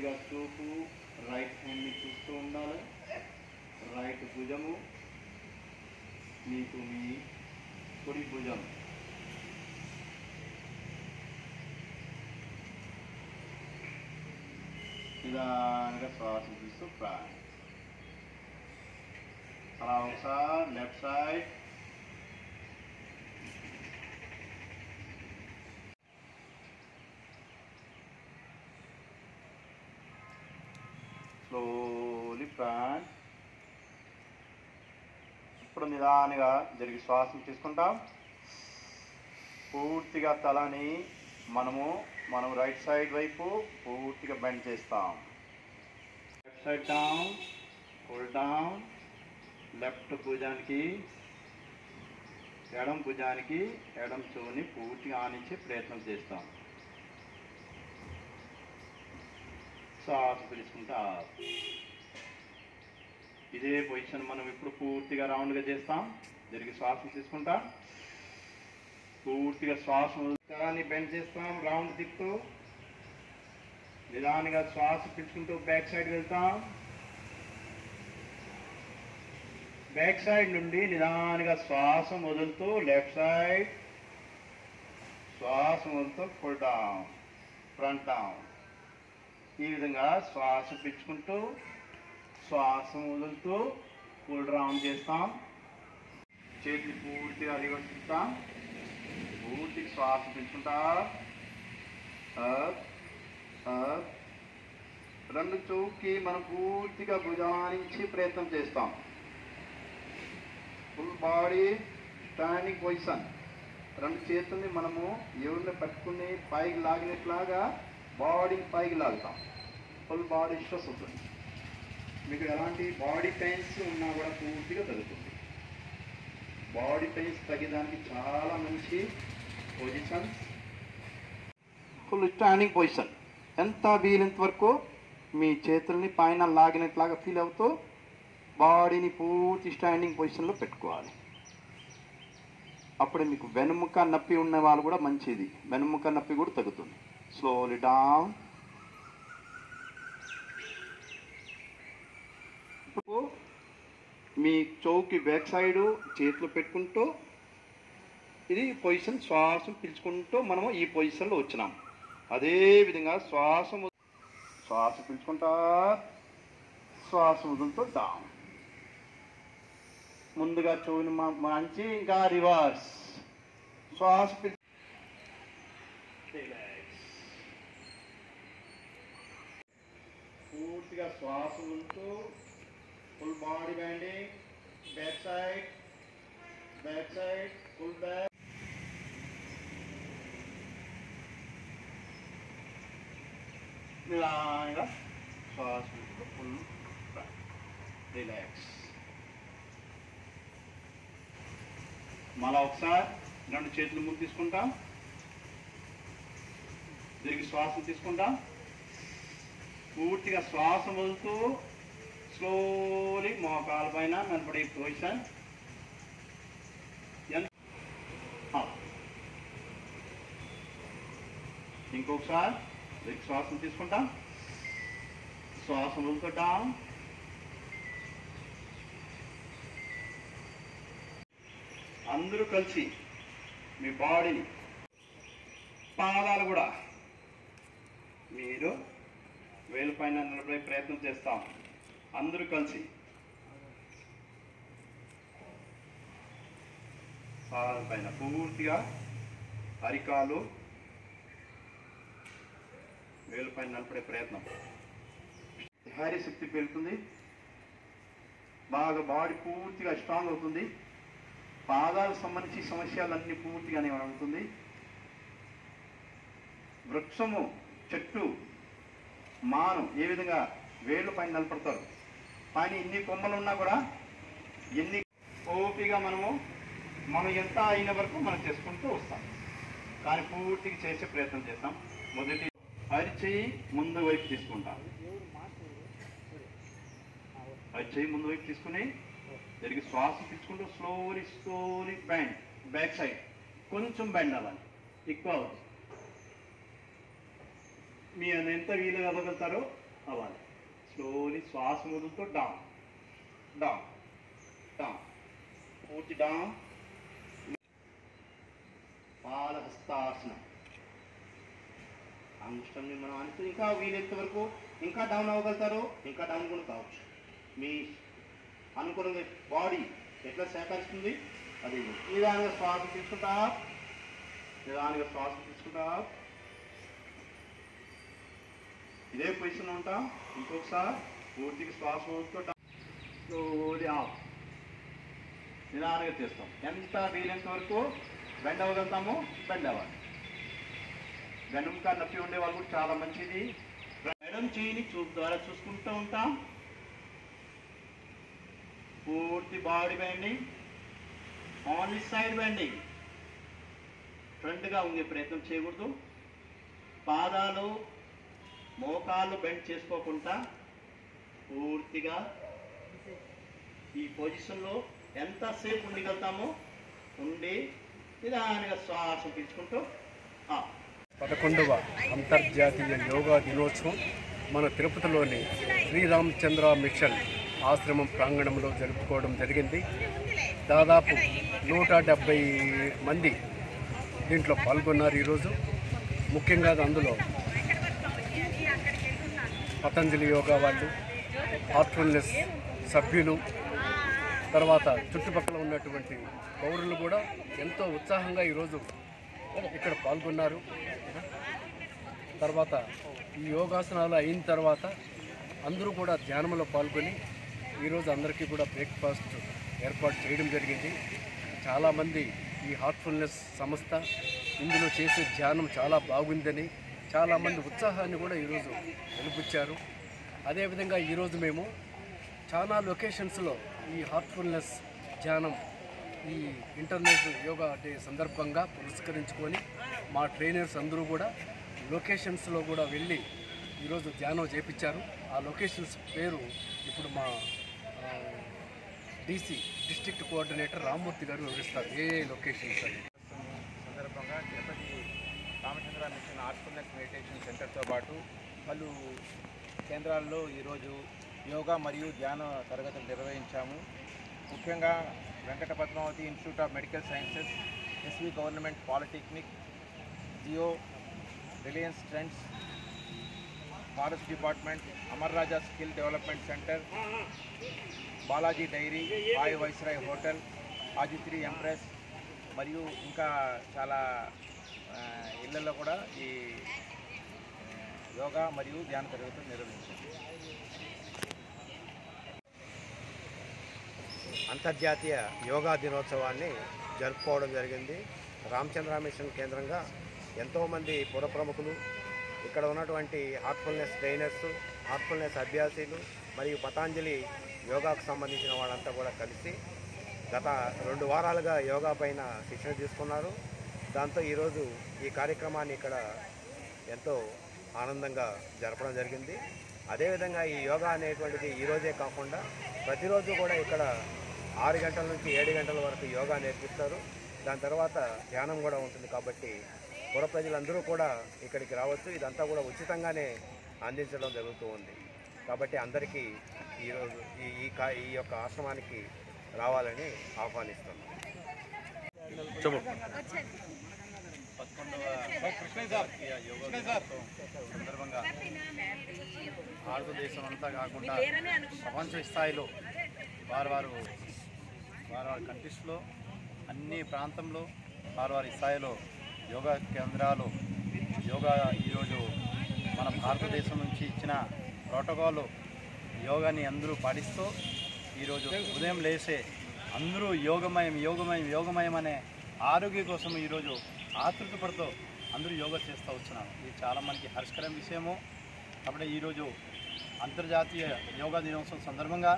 పూర్తిగా చూపు రైట్ హ్యాండ్ని చూస్తూ ఉండాలి. రైట్ భుజము మీకు మీ కుడి భుజం నిదానంగా శ్వాస తీస్తూ ప్రాణం. అలా ఒకసారి లెఫ్ట్ సైడ్ స్లోలీ ప్రాణ్. ఇప్పుడు నిదానంగా జరిగి శ్వాసం తీసుకుంటాం. పూర్తిగా తలని మనం రైట్ సైడ్ వైపు పూర్తిగా బెండ్ చేస్తాం. Left side down, pull down. Left భుజానికి ఎడం భుజానికి ఎడం చెవుని పూర్తిగా ఆనించే ప్రయత్నం చేస్తాం. శ్వాస పిలుచుకుంటా. ఇదే పొజిషన్ మనం ఇప్పుడు పూర్తిగా రౌండ్గా చేస్తాం. జరిగి శ్వాస తీసుకుంటాం. పూర్తిగా శ్వాసని బెండ్ చేస్తాం. రౌండ్ తిప్పుతూ నిదానంగా శ్వాస పిలుచుకుంటూ బ్యాక్ సైడ్ వెళ్తాం. బ్యాక్ సైడ్ నుండి నిదానంగా శ్వాస వదులుతూ లెఫ్ట్ సైడ్, శ్వాస వదులుతూ ఫుల్ డౌన్, ఫ్రంట్ డౌన్. ఈ విధంగా శ్వాస పిలుచుకుంటూ శ్వాస వదులుతూ ఫుల్ రౌండ్ చేస్తాం. చేతిని పూర్తిగా రివర్స్ ఇస్తాం. పూర్తిగా శ్వాస పిలుచుకుంటా. రెండు చెవుకి మనం పూర్తిగా భుజానించి ప్రయత్నం చేస్తాం. Full body standing position. రెండు చేతుల్ని మనము ఎవరిని పట్టుకుని పైకి లాగినట్లాగా బాడీని పైకి లాగుతాం. ఫుల్ బాడీ స్ట్రెస్ అవుతుంది. మీకు ఎలాంటి బాడీ పెయిన్స్ ఉన్నా కూడా పూర్తిగా తగ్గుతుంది. బాడీ పెయిన్స్ తగ్గడానికి చాలా మంచి పొజిషన్ ఫుల్ స్టాండింగ్ పొజిషన్. ఎంత వీలైనంత వరకు మీ చేతుల్ని పైన లాగినట్లాగా ఫీల్ అవుతూ బాడీని పూర్తి స్టాండింగ్ పొజిషన్లో పెట్టుకోవాలి. అప్పుడే మీకు వెనుముక నొప్పి ఉన్న వాళ్ళు కూడా మంచిది. వెనుముక నొప్పి కూడా తగ్గుతుంది. Slowly down. ఇప్పుడు మీ చౌకి బ్యాక్ సైడు చేతులు పెట్టుకుంటూ ఇది పొజిషన్ శ్వాస పీల్చుకుంటూ మనము ఈ పొజిషన్లో వచ్చినాం. అదేవిధంగా శ్వాస పీల్చుకుంటా శ్వాస వదులుతూ డౌన్. ముందుగా చెవుని మంచి ఇంకా రివర్స్. శ్వాస పూర్తిగా శ్వాస వదులుతూ full body banding. Back side, full back. నిదానంగా శ్వాస ఫుల్ రిలాక్స్. మళ్ళా ఒకసారి రెండు చేతులు ముందు తీసుకుంటాం. తిరిగి శ్వాస తీసుకుంటాం. పూర్తిగా శ్వాస వదులుతూ స్లోలీ మోకాల పైన నిలబడే పొజిషన్. ఇంకొకసారి తిరిగి శ్వాస తీసుకుంటాం. శ్వాస వదులుతూ డౌన్. అందరూ కలిసి మీ బాడీని పాదాలు కూడా మీరు వేలు పైన నిలబడే ప్రయత్నం చేస్తాం. అందరూ కలిసి పాదాల పైన పూర్తిగా అరికాలు వేలు పైన నిలబడే ప్రయత్నం. ధైర్య శక్తి పెరుగుతుంది. బాగా బాడీ పూర్తిగా స్ట్రాంగ్ అవుతుంది. పాదాలకు సంబంధించి సమస్యలన్నీ పూర్తిగా నివారణ. వృక్షము, చెట్టు, మాను ఏ విధంగా వేళ్ళు పైన నిలబడతారు. పైన ఎన్ని కొమ్మలు ఉన్నా కూడా ఎన్ని ఓపిగా మనం ఎంత అయిన వరకు మనం చేసుకుంటూ వస్తాం. కానీ పూర్తిగా చేసే ప్రయత్నం చేస్తాం. మొదటి అరిచేయి ముందు వైపు తీసుకుంటాం. అరిచేయి ముందు వైపు తీసుకుని తిరిగి శ్వాస తీసుకుంటూ స్లోలీ బెండ్. బ్యాక్ సైడ్ కొంచెం బెండ్ అవ్వాలి. ఎక్కువ అవుతుంది. మీ ఎంత వీలుగా అవ్వగలుగుతారో అవ్వాలి. స్లోలీ శ్వాస వదులుతో డౌన్ డౌన్ డౌన్, పూర్తి డౌన్. పాదహస్తాసనం, అంగుష్టంని మనం అనుకు ఇంకా వీలైనంత వరకు ఇంకా డౌన్ అవ్వగలుగుతారో ఇంకా డౌన్ కూడా కావచ్చు. మీ అనుకూలంగా బాడీ ఎట్లా సహకరిస్తుంది అది. నిదానంగా శ్వాస తీసుకుంటా, నిదానంగా శ్వాస తీసుకుంటా, ఇదే పొజిషన్ ఉంటాం. ఇంకొకసారి పూర్తిగా శ్వాస వదులుకుంటా, స్లోలీ ఆఫ్, నిదానంగా చేస్తాం. ఎంత వీలైనంత వరకు బెండ్ అవ్వగలుగుతామో బెండ్ అవ్వాలి. వెనుక నొప్పి ఉండే వాళ్ళు కూడా చాలా మంచిది. ఎడం చేయిని చూపు ద్వారా చూసుకుంటూ ఉంటాం. పూర్తి body bending, only side bending. ఫ్రంట్గా ఉండే ప్రయత్నం చేయకూడదు. పాదాలు మోకాళ్ళు బెండ్ చేసుకోకుండా పూర్తిగా ఈ పొజిషన్లో ఎంతసేపు ఉండగలుగుతామో ఉండి నిదానంగా శ్వాస పీల్చుకుంటూ 11వ అంతర్జాతీయ యోగా దినోత్సవం మన తిరుపతిలోని శ్రీరామచంద్ర మిషన్ ఆశ్రమం ప్రాంగణంలో జరుపుకోవడం జరిగింది. దాదాపు 170 మంది దీంట్లో పాల్గొన్నారు ఈరోజు. ముఖ్యంగా అందులో పతంజలి యోగా వాళ్ళు, హార్ట్ఫుల్నెస్ సభ్యులు, తర్వాత చుట్టుపక్కల ఉన్నటువంటి పౌరులు కూడా ఎంతో ఉత్సాహంగా ఈరోజు ఇక్కడ పాల్గొన్నారు. తర్వాత ఈ యోగాసనాలు అయిన తర్వాత అందరూ కూడా ధ్యానంలో పాల్గొని ఈరోజు అందరికీ కూడా బ్రేక్ఫాస్ట్ ఏర్పాటు చేయడం జరిగింది. చాలామంది ఈ హార్ట్ఫుల్నెస్ సంస్థ ఇందులో చేసే ధ్యానం చాలా బాగుందని చాలామంది ఉత్సాహాన్ని కూడా ఈరోజు వెలిపుచ్చారు. అదేవిధంగా ఈరోజు మేము చాలా లొకేషన్స్లో ఈ హార్ట్ఫుల్నెస్ ధ్యానం ఈ ఇంటర్నేషనల్ యోగా డే సందర్భంగా పురస్కరించుకొని మా ట్రైనర్స్ అందరూ కూడా లొకేషన్స్లో కూడా వెళ్ళి ఈరోజు ధ్యానం చేపించారు. ఆ లొకేషన్స్ పేరు ఇప్పుడు మా డీసీ డిస్ట్రిక్ట్ కోఆర్డినేటర్ రామ్మూర్తి గారు వివరిస్తారు ఏ లొకేషన్స్ అని. సందర్భంగా Tirupati Ramachandra mission heartfulness meditation సెంటర్తో పాటు పలు కేంద్రాల్లో ఈరోజు యోగా మరియు ధ్యాన తరగతులు నిర్వహించాము. ముఖ్యంగా Venkata Padmavathi institute of medical sciences, SV government polytechnic, Jio, Reliance Trends, forest department, Amar Raja skill development centre, Balaji dairy, బాయ్ వైస్రాయ్ హోటల్, ఆదిత్రి ఎంప్రెస్ మరియు ఇంకా చాలా ఇళ్లలో కూడా ఈ యోగా మరియు ధ్యాన తరగతులు నిర్వహించారు. అంతర్జాతీయ యోగా దినోత్సవాన్ని జరుపుకోవడం జరిగింది. రామచంద్ర మిషన్ కేంద్రంగా ఎంతోమంది పుర ప్రముఖులు, ఇక్కడ ఉన్నటువంటి హార్ట్ఫుల్నెస్ ట్రైనర్స్, హార్ట్ఫుల్నెస్ అభ్యాసీలు మరియు పతాంజలి యోగాకు సంబంధించిన వాళ్ళంతా కూడా కలిసి గత 2 వారాలుగా యోగా పైన శిక్షణ తీసుకున్నారు. దాంతో ఈరోజు ఈ కార్యక్రమాన్ని ఇక్కడ ఎంతో ఆనందంగా జరపడం జరిగింది. అదేవిధంగా ఈ యోగా అనేటువంటిది ఈరోజే కాకుండా ప్రతిరోజు కూడా ఇక్కడ 6 గంటల నుంచి 7 గంటల వరకు యోగా నేర్పిస్తారు. దాని తర్వాత ధ్యానం కూడా ఉంటుంది. కాబట్టి పుర ప్రజలందరూ కూడా ఇక్కడికి రావచ్చు. ఇదంతా కూడా ఉచితంగానే అందించడం జరుగుతూ ఉంది. కాబట్టి అందరికీ ఈరోజు ఈ యొక్క ఆశ్రమానికి రావాలని ఆహ్వానిస్తున్నాం. 11వ యోగా దినోత్సవం సందర్భంగా భారతదేశం అంతా కాకుండా ప్రపంచ స్థాయిలో వారి కంట్రీస్లో అన్ని ప్రాంతంలో వారి స్థాయిలో యోగా కేంద్రాలు యోగా ఈరోజు మన భారతదేశం నుంచి ఇచ్చిన ప్రోటోకాల్ యోగాని అందరూ పాటిస్తూ ఈరోజు ఉదయం లేసే అందరూ యోగమయం అనే ఆరోగ్యం కోసం ఈరోజు ఆతృత పడుతూ అందరూ యోగా చేస్తూ వచ్చినారు. ఇది చాలా మనకి హర్షకరం విషయము. కాబట్టి ఈరోజు అంతర్జాతీయ యోగా దినోత్సవం సందర్భంగా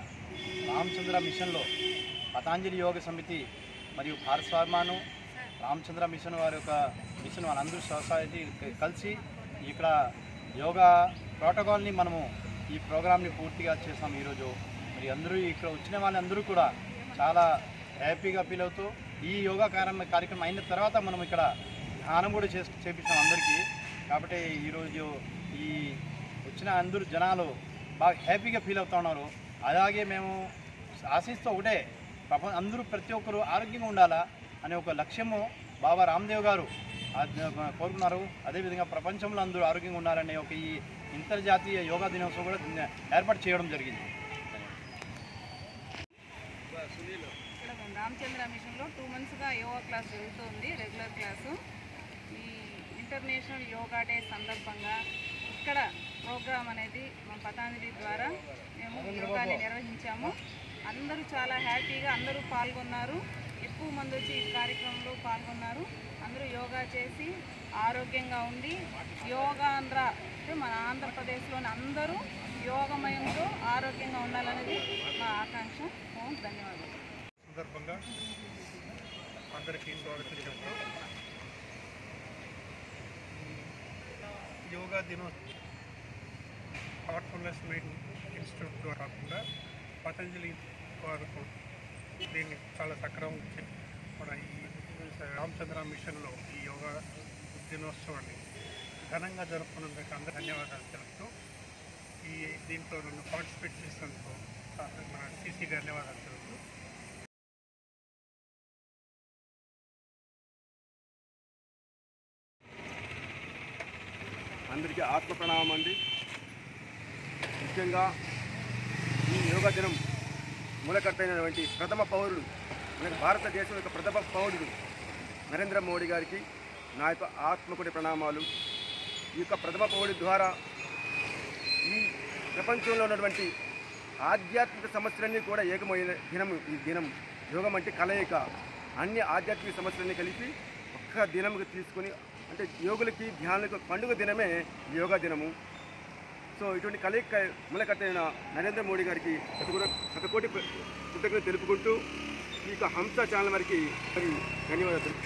రామచంద్ర మిషన్లో పతాంజలి యోగ సమితి మరియు భారస్వామ్యాను రామచంద్ర మిషన్ వారి యొక్క మిషన్ వాళ్ళందరూ సొసైటీ కలిసి ఇక్కడ యోగా ప్రోటోకాల్ని మనము ఈ ప్రోగ్రామ్ని పూర్తిగా చేసాం ఈరోజు. మరి అందరూ ఇక్కడ వచ్చిన వాళ్ళందరూ కూడా చాలా హ్యాపీగా ఫీల్ అవుతూ ఈ యోగా కార్యక్రమం అయిన తర్వాత మనం ఇక్కడ ధ్యానం కూడా చేపించాం అందరికీ. కాబట్టి ఈరోజు ఈ వచ్చిన అందరూ జనాలు బాగా హ్యాపీగా ఫీల్ అవుతూ ఉన్నారు. అలాగే మేము ఆశిస్తూ ఒకటే అందరూ ప్రతి ఒక్కరు ఆరోగ్యంగా ఉండాలా అనే ఒక లక్ష్యము బాబా రామ్దేవ్ గారు కోరుకున్నారు. అదేవిధంగా ప్రపంచంలో అందరూ ఆరోగ్యంగా ఉండాలనే ఒక ఈ అంతర్జాతీయ యోగా దినోత్సవం కూడా ఏర్పాటు చేయడం జరిగింది. ఇక్కడ రామచంద్ర మిషన్లో 2 monthsగా యోగా క్లాస్ జరుగుతుంది, రెగ్యులర్ క్లాసు. ఈ ఇంటర్నేషనల్ యోగా డే సందర్భంగా ఇక్కడ ప్రోగ్రామ్ అనేది మా పతాంజలి ద్వారా మేము యోగాని నిర్వహించాము. అందరూ చాలా హ్యాపీగా అందరూ పాల్గొన్నారు. ఎక్కువ మంది వచ్చి ఈ కార్యక్రమంలో పాల్గొన్నారు. అందరూ యోగా చేసి ఆరోగ్యంగా ఉండి యోగాంధ్ర అంటే మన ఆంధ్రప్రదేశ్లోని అందరూ యోగమయంతో ఆరోగ్యంగా ఉండాలనేది మా ఆకాంక్ష. ధన్యవాదాలు. సందర్భంగా అందరికీ స్వాగతం చెప్తూ యోగా దినోత్సవం హార్ట్ఫుల్నెస్ ఇన్స్టిట్యూట్ ద్వారా కాకుండా పతంజలి వారు దీన్ని చాలా సక్రమంగా మన ఈ రామచంద్ర మిషన్లో ఈ యోగా దినోత్సవాన్ని ఘనంగా జరుపుకున్నందుకు అందరూ ధన్యవాదాలు తెలుపుతూ దీంట్లో నన్ను పార్టిసిపేట్ చేసినందుకు మన సీసీ ధన్యవాదాలు తెలుపుతూ అందరికీ ఆత్మ ప్రణామం అండి. ముఖ్యంగా ఈ యోగా దినం మూలకర్త అయినటువంటి ప్రథమ పౌరుడు, మన భారతదేశం యొక్క ప్రథమ పౌరుడు నరేంద్ర మోడీ గారికి నా యొక్క ఆత్మకుడి ప్రణామాలు. ఈ యొక్క ప్రథమ పౌరుడి ద్వారా ఈ ప్రపంచంలో ఉన్నటువంటి ఆధ్యాత్మిక సమస్యలన్నీ కూడా ఏకమైన దినం ఈ దినం. యోగం అంటే కలయిక, అన్ని ఆధ్యాత్మిక సమస్యలన్నీ కలిపి ఒక్క దినంకి తీసుకొని, అంటే యోగులకి ధ్యానులకు పండుగ దినమే యోగా దినము. సో ఇటువంటి కలయిక మూలకర్త అయిన నరేంద్ర మోడీ గారికి శతకోటి కృతజ్ఞతలు తెలుపుకుంటూ ఈ యొక్క హంస ఛానల్ వారికి ధన్యవాదాలు.